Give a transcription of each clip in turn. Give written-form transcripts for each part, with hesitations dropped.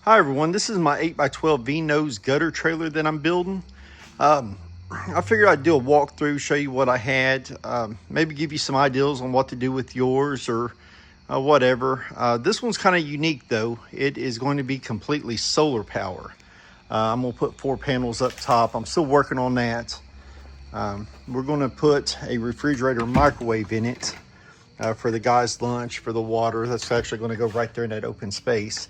Hi everyone, this is my 8x12 V-nose gutter trailer that I'm building. I figured I'd do a walkthrough, show you what I had, maybe give you some ideas on what to do with yours or whatever. This one's kind of unique though. It is going to be completely solar power. I'm going to put 4 panels up top. I'm still working on that. We're going to put a refrigerator and microwave in it for the guys' lunch, for the water. That's actually going to go right there in that open space.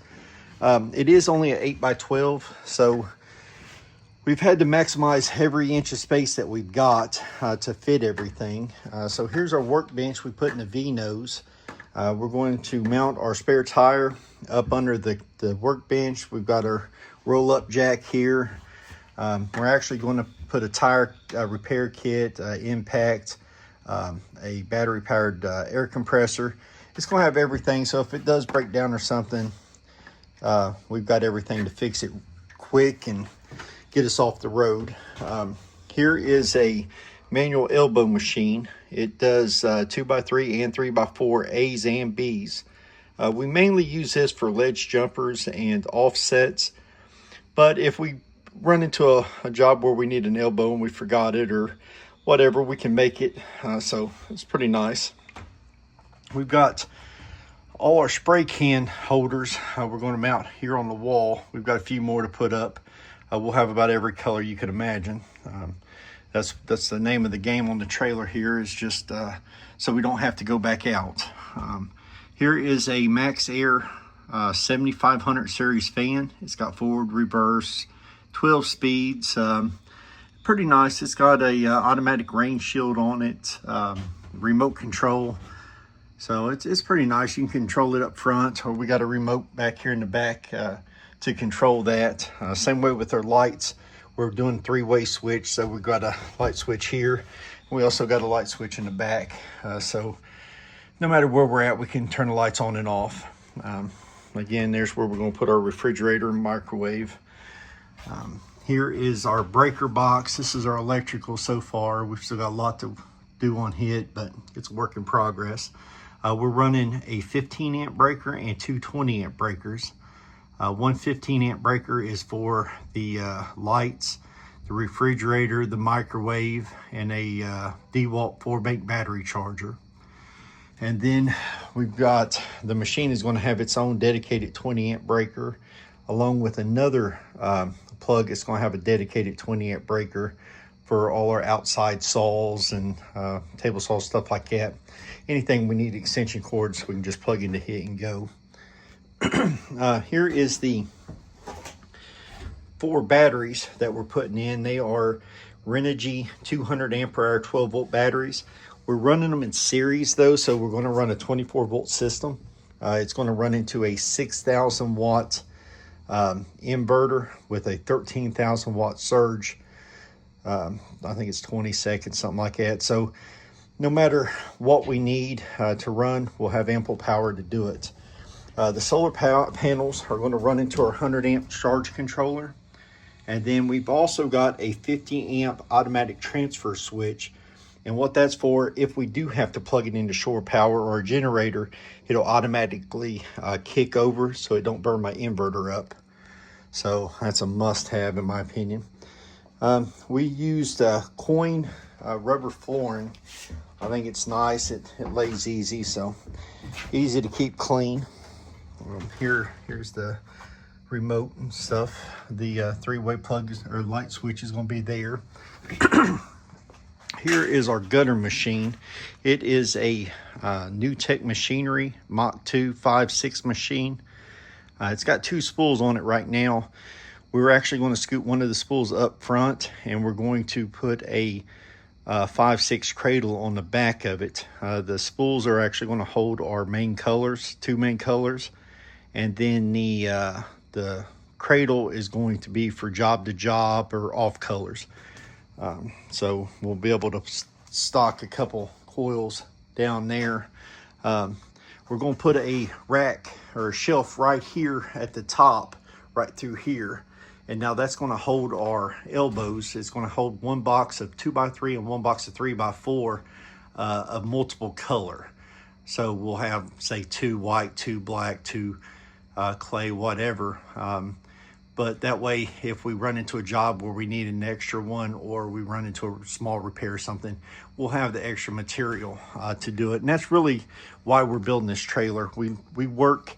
It is only an 8x12, so we've had to maximize every inch of space that we've got to fit everything. So here's our workbench we put in the V-nose. We're going to mount our spare tire up under the workbench. We've got our roll-up jack here. We're actually going to put a tire repair kit, impact, a battery-powered air compressor. It's going to have everything, so if it does break down or something, we've got everything to fix it quick and get us off the road. Here is a manual elbow machine. It does 2x3 and 3x4 A's and B's. We mainly use this for ledge jumpers and offsets, but if we run into a job where we need an elbow and we forgot it or whatever, we can make it. So it's pretty nice. We've got all our spray can holders we're going to mount here on the wall. We've got a few more to put up. We'll have about every color you could imagine. That's the name of the game on the trailer here, is just so we don't have to go back out. Here is a Max Air 7500 series fan. It's got forward, reverse, 12 speeds. Pretty nice. It's got a automatic rain shield on it, remote control. So it's pretty nice. You can control it up front, or we got a remote back here in the back to control that. Same way with our lights. We're doing 3-way switch, so we've got a light switch here. We also got a light switch in the back. So no matter where we're at, we can turn the lights on and off. Again, there's where we're going to put our refrigerator and microwave. Here is our breaker box. This is our electrical so far. We've still got a lot to do on it, but it's a work in progress. We're running a 15 amp breaker and 2 20 amp breakers. One 15 amp breaker is for the lights, the refrigerator, the microwave, and a DeWalt 4-bank battery charger. And then we've got, the machine is going to have its own dedicated 20 amp breaker, along with another plug. It's going to have a dedicated 20 amp breaker for all our outside saws and table saws, stuff like that. Anything we need extension cords, we can just plug into it and go. Here is the 4 batteries that we're putting in. They are Renogy 200 ampere hour 12 volt batteries. We're running them in series though, so we're going to run a 24 volt system. It's going to run into a 6,000 watt inverter with a 13,000 watt surge. I think it's 20 seconds, something like that. So no matter what we need to run, we'll have ample power to do it. The solar panels are going to run into our 100 amp charge controller. And then we've also got a 50 amp automatic transfer switch. And what that's for, if we do have to plug it into shore power or a generator, it'll automatically kick over so it don't burn my inverter up. So that's a must have in my opinion. We used coin rubber flooring. I think it's nice. It lays easy, so easy to keep clean. Here's the remote and stuff. The 3-way plug or light switch is going to be there. Here is our gutter machine. It is a New Tech Machinery Mach 2 5.6 machine. It's got 2 spools on it right now. We're actually going to scoot one of the spools up front, and we're going to put a 5.6 cradle on the back of it. The spools are actually going to hold our main colors, 2 main colors, and then the cradle is going to be for job to job or off colors. So we'll be able to stock a couple coils down there. We're going to put a rack or a shelf right here at the top, right through here. And now that's going to hold our elbows. It's going to hold 1 box of 2x3 and 1 box of 3x4 of multiple color. So we'll have, say, 2 white, 2 black, 2 clay, whatever. But that way, if we run into a job where we need an extra one, or we run into a small repair or something, we'll have the extra material to do it. And that's really why we're building this trailer. We work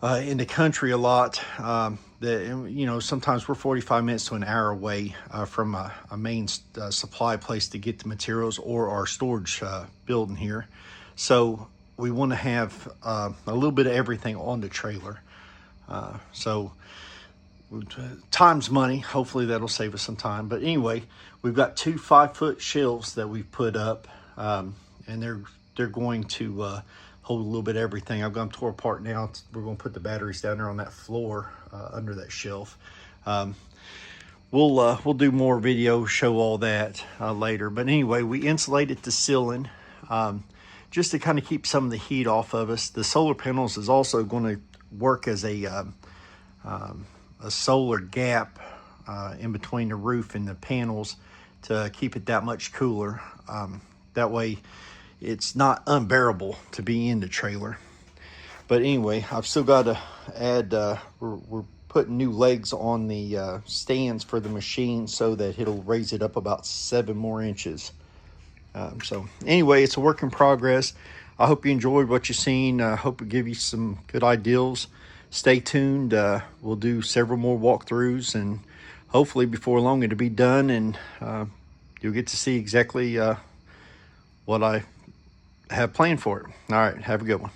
in the country a lot. Sometimes we're 45 minutes to an hour away from a main supply place to get the materials, or our storage building here. So we want to have a little bit of everything on the trailer. So time's money. Hopefully that'll save us some time. But anyway, we've got 2 5-foot shelves that we've put up, and they're going to hold a little bit of everything. I've got them tore apart now. We're going to put the batteries down there on that floor under that shelf. We'll do more video, show all that later. But anyway, we insulated the ceiling just to kind of keep some of the heat off of us. The solar panels is also going to work as a solar gap in between the roof and the panels to keep it that much cooler. That way it's not unbearable to be in the trailer. But anyway, I've still got to add, we're putting new legs on the stands for the machine so that it'll raise it up about 7 more inches. So anyway, it's a work in progress. I hope you enjoyed what you've seen. I hope it give you some good ideas. Stay tuned. We'll do several more walkthroughs, and hopefully before long it'll be done, and you'll get to see exactly what I have planned for it. All right, have a good one.